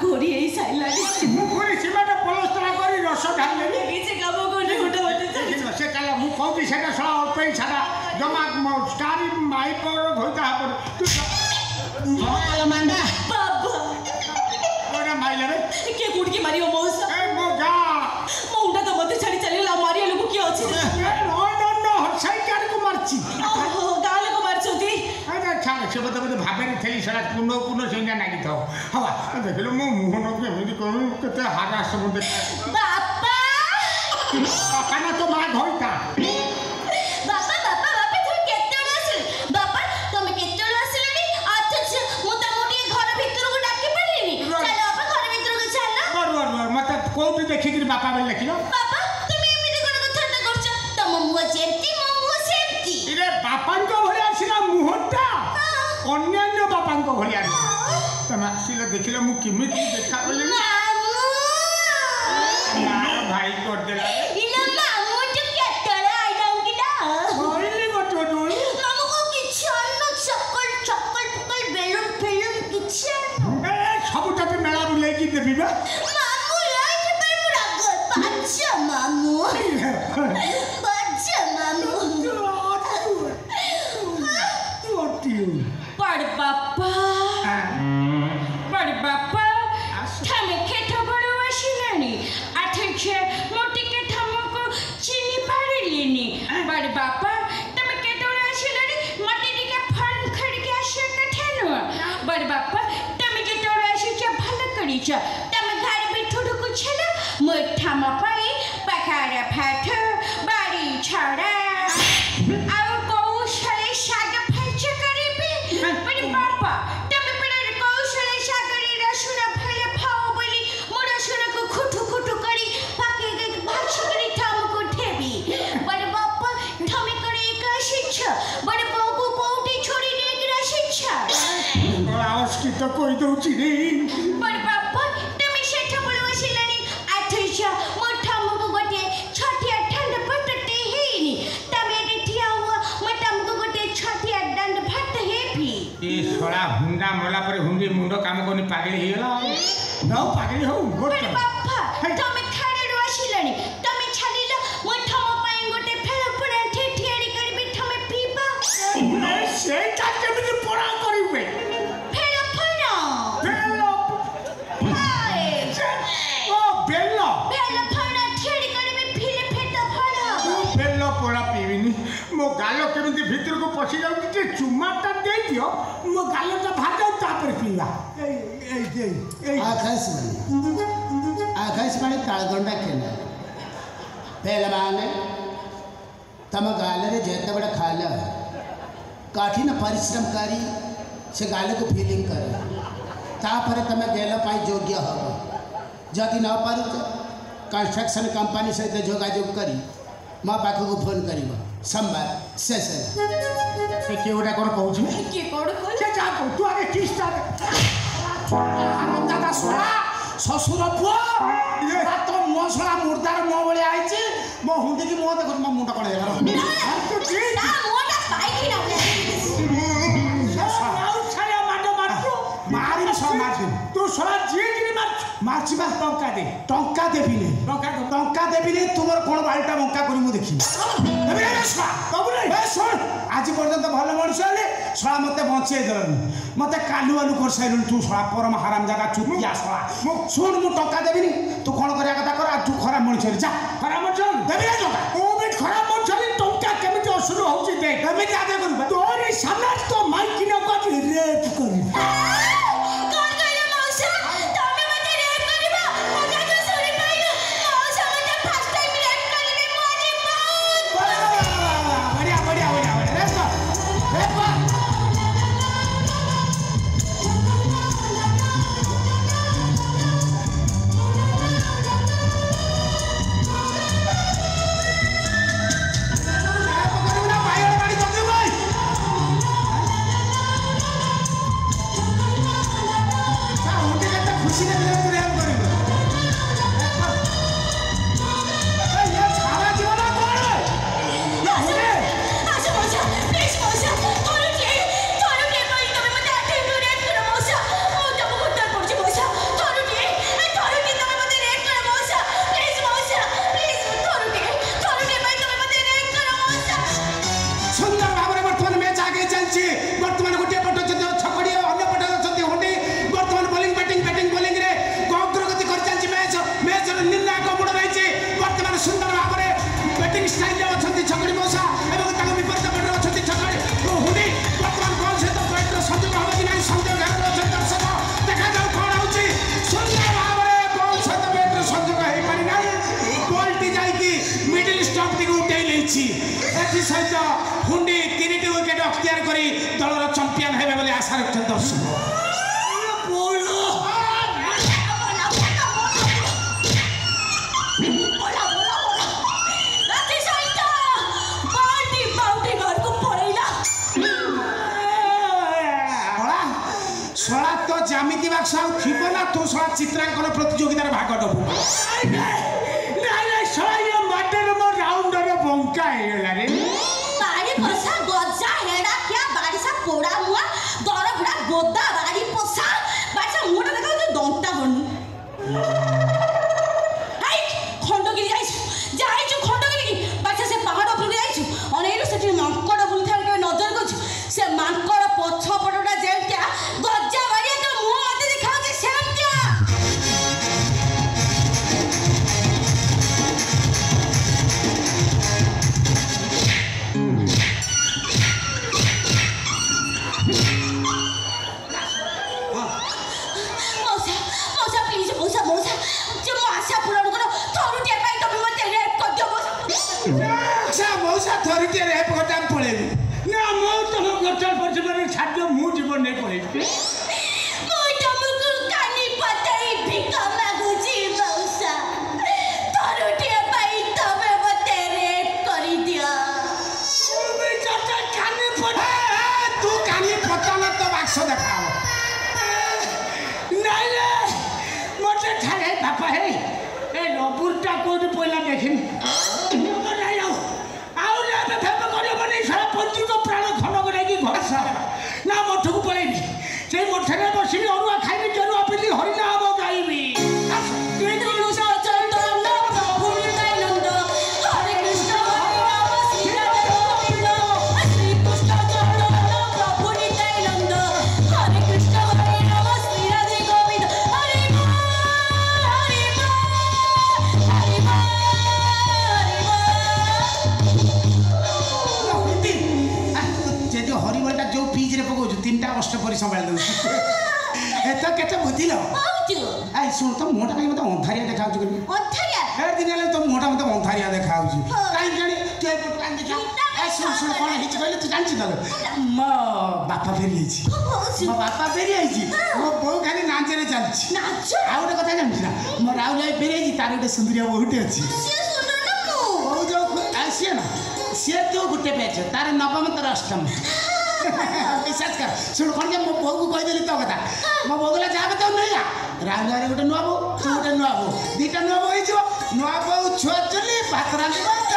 घोरी यही साइलानी मु घोरी सीमाटा पलस्तरा करी रस ढालले किसी काम कोने गोटे होते से काला मु कहती सेटा सा अल्पै छाडा जमा स्टारी माई पर होइता हपर तू आलो मांडा बाबा ओरा माइले रे के गुडकी मारियो मौसा ए मो जा मुंडा तो मते छाड़ी चलेला मारिया लोग की अछि नो हसाई कार को मारची ओहो गाले को मारछोती अरे छाड़ से बते भाबे रे थेली सडा कुनो संज्ञा नागी थाओ हवा देखलो मो मुह न के मेरी कहू केते हागा सब देख बापा पापा ना तो मां होइता बापा तुम केते आसी बापा तुम केते आसीलनी अच्छा मु तमोटी घर भीतर को डाकी पड़ीनी चलो बापा घर भीतर को चल बर मते कोठी देखि कि बापा बेल लेखिलो बापा तुम एमिति कोन कथा करछ तम मुह सेमती मो मुह सेमती इरे बापान को भलिया सिना मुहटा अन्य बापान को भलिया तमा सिले देखिलो मु किमिति देखा बोले ना भाई कर देला इला मामू तो केतला आइलाउ किला बोली गटो डोई मामू को किछन चक्कर बेलून किछन ए सबटा पे मेला बुले की देबी बा मामू लाइट पर मुरा गल पाछा मामू बड़ बापा ठमे खेत बड़ वशिलानी आठे मोटी के ठमको चीनी पाड़िलिनी बड़ बापा तमे केतोले आशिलानी मटी के फन खड़ के आशे के ठेनो बड़ बापा तमे केतोले आशे के भल करिछ तमे घर बिठुड को छला मोठा मपाई पखारा फाठ बाड़ी छड़ा आउ कौशले साग फच करिबी बड़ बापा तो कोई दउची रे बड़ बापा तमे सेठा बोलवसिलानी आठैछा मोठा मगो गोटे छठिया ठंड पटटे हेनी तमे ठिया हुआ मोठा मगो गोटे छठिया दंड फट हेपी ए सोला हुंडा मोला पर हुंडी मुंडो काम कोनी पागल हेला न पागल हो गोट बड़ बापा तमे खाड़े वसिलानी तमे छालिला मोठा म पाई गोटे फेल पड़ा ठेठियारी करबी तमे पीबा से काके में पड़ा करिवे मो गालो केमिति भीतर को पसी जाउ जे चुमाटा दे दियो मो गालोटा भाजा तापर पीला ए आकाश माने ताळगंडा केना पहलवान तम गालरे जेते बड़ा खाला काठिन परिश्रमकारी से गाल को फीलिंग करे तापर तमे गेल पाई योग्य हो जदि न पारु कंस्ट्रक्शन कंपनी सहित जोगाजोग करी माँ पाख को फोन करिबा संबार से के ओडा कोन कहू छी के कोड को से जा को तू आगे किस्ता दादा सोला ससुर पुआ ये तो मो सोला मुर्दार मो बळे आइची मो हुंडी की मो देखो मो मुंडा कोन हेला तो जी ना मोटा बाइक ना आउ छाया माडो मारतो मारी सो मारी तू सोला जी गिरी मारची बा टंका देबिले टंका देबिले तुमर कोन बालटा मौका करी मु देखि एबे रेसवा बाबू रे ए सुन आज पर्यंत भल मनुष्य ले सोला मते बंचे देलनी मते कालू आलू कर साइलु तू सोला परम हराम जागा चुतिया सोला सुन मु टंका देबिनी तू कोन करिया कथा कर आ तू खराब मनुष्य जा खराब मनुष्य देबिले टंका ओ बे खराब मनुष्य टंका केमिति असुर होउची देख एमिति आदे करबा तोरी सामने तो माइक किना को रेप करी ଦର୍ଶକ ଶଳା ତ ଜାମିତି ବାକ୍ସ ଆଉ ଥିବ ନା ତୁ ଶଳା ଚିତ୍ରାଙ୍କନ ପ୍ରତିଯୋଗିତାରେ ଭାଗ ଦବୁ ନାଇଁ ଶଳା ଇଏ ମାଟିରେ ମୋ ରାଉଣ୍ଡରେ ବଙ୍କା ହେଇଗଲା ରେ ବାଡ଼ି ପୋଷା ଗଜା ହେଡ଼ା କିଆ ବାଡ଼ି ସା ପୋଡ଼ା ମୁଆ ଦର ଭିଡ଼ା ଗୋଦା ବାଡ଼ି ପୋଷା ବାଡ଼ି ସା ମୁଟା ଦେଖା ଦନ୍ତା ବନୁ ହାଇ ଖଣ୍ଡଗିରି ଯାଇଛୁ ଖଣ୍ଡଗିରି ବାଡ଼ି ସେ ପାହାଡ଼ ଉପରକୁ ଯାଇଛୁ ଅନେଇଲୁ ସେଠି ମାଙ୍କଡ଼ ବୁଲୁଥାଏ କେବେ ନଜର କରୁଛୁ ସେ ମାଙ୍କଡ଼ ପଛ ପଟଟା ଯେମିତିଆ ଗଜା ବାଡ଼ି ତ ମୁହଁ ମତେ ଦେଖାଉଛି ସେମିତିଆ ମଉସା ଥରୁଟିଏ ରେପ କଥା ପଳେଇବି ନା ମୁଁ ତମ ଗଛ ପଛରେ ଛାଡିଦିଅ ମୁଁ ଜୀବନ ନେଇ ପଳେଇବି ତୁ କାନି ପତନ ତ ବାକ୍ସ ଦେଖାବ ନାଇଁ ରେ ମୋତେ ଛାଡ଼େ ବାପା ହେ ଏ ରବୁରଟା କୋଉଠି ପଇଲା ଦେଖିନି ନାଇଁ ଆଉ ଏବେ ଫେମ କରିବନି ସାରା ପଞ୍ଚିକ ପ୍ରାଣ ଖଣ୍ଡ କରାଇକି ଘର ସାରା ନା ମଠକୁ ପଳେଇବି ସେଇ ମଠରେ ବସିବି ଅରୁଆ ଖାଇବି ଜରୁଆ ପିଲି ହରିନା ହବ ଗାଇବି তিনটা অষ্ট পরি সম্ভাଳି দেଉଛି এত কেতে বুঝিল এই শুন তো মোটা কাই মতে ଅନ୍ଧାରିଆ ଦେଖାଉଛି ବୋଲି ଏ ଦିନ ହେଲେ ତ ମୋଟା ମତେ ଅନ୍ଧାରିଆ ଦେଖାଉଛି କାଇଁ ଜାଣି ତୁ ଏ ପଟ କାଇଁ ଦେଖା ଏ ଶୁଣ କଣ ହେଇଛି କହିଲେ ତୁ ଜାଣିଛୁ ତାହେଲେ ମୋ ବାପା ଫେରି ହେଇଛି ମୋ ବାପା ଫେରି ହେଇଛି ମୋ ବୋଉ ଖାଲି ନାଞ୍ଚରେ ଚାଲିଛି ଆଉ ଗୋଟେ କଥା ଜାଣିଛୁ ନା ମୋ ରାହୁଲ ଭାଇ ଫେରି ହେଇଛି ତାର ଗୋଟେ ସୁନ୍ଦରିଆ ବୋହୁଟେ ଅଛି ବୋଉ ଯୋଉ ସିଏ ନା ସିଏ ଯୋଉ ଗୋଟେ ବ୍ୟାଚ୍ ତାର ନବମ ତାର ଅଷ୍ଟମ বিশ্বাস কর শুণ কোন যে মো বউকে কইদেলি তো কথা মো বউ গলা যাবে তো নেই রাহুল ভাই গোটে নূয়া বউ তু গোটে নূয়া বউ দুইটা নূয়া বউ হয়েছিল নূয়া বউ ছুয়া চুলি ভাত রাঁধিব